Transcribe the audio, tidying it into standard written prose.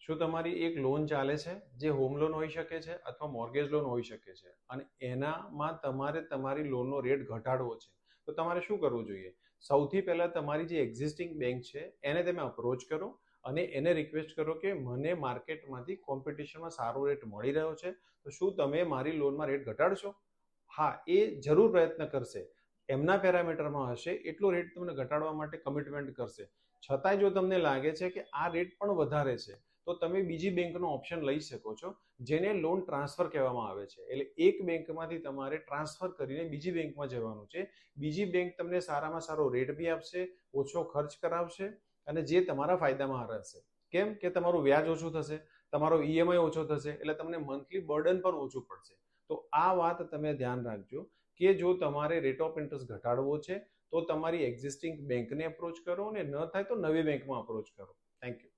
શું તમારી એક લોન ચાલે છે જે હોમ લોન હોઈ શકે છે અથવા મોર્ગેજ લોન હોઈ શકે છે અને એનામાં તમારે તમારી લોનનો રેટ ઘટાડવો છે, તો તમારે શું કરવું જોઈએ? સૌથી પહેલા તમારી જે એક્ઝિસ્ટિંગ બેંક છે એને તમે અપ્રોચ કરો અને એને રિક્વેસ્ટ કરો કે મને માર્કેટમાંથી કોમ્પિટિશનમાં સારો રેટ મળી રહ્યો છે, તો શું તમે મારી લોનમાં રેટ ઘટાડશો? હા, એ જરૂર પ્રયત્ન કરશે, એમના પેરામીટરમાં હશે એટલો રેટ તમને ઘટાડવા માટે કમિટમેન્ટ કરશે. છતાંય જો તમને લાગે છે કે આ રેટ પણ વધારે છે, તો તમે બીજી બેંકનો ઓપ્શન લઈ શકો છો, જેને લોન ટ્રાન્સફર કહેવામાં આવે છે. એટલે એક બેંકમાંથી તમારે ટ્રાન્સફર કરીને બીજી બેંકમાં જવાનું છે. બીજી બેંક તમને સારામાં સારો રેટ બી આપશે, ઓછો ખર્ચ કરાવશે અને જે તમારા ફાયદામાં રહેશે. કેમ કે તમારું વ્યાજ ઓછું થશે, તમારો ઈએમઆઈ ઓછો થશે, એટલે તમને મંથલી બર્ડન પણ ઓછું પડશે. તો આ વાત તમે ધ્યાન રાખજો કે જો તમારે રેટ ઓફ ઇન્ટરેસ્ટ ઘટાડવો છે તો તમારી એક્ઝિસ્ટિંગ બેંકને અપ્રોચ કરો, અને ન થાય તો નવી બેંકમાં અપ્રોચ કરો. Thank you.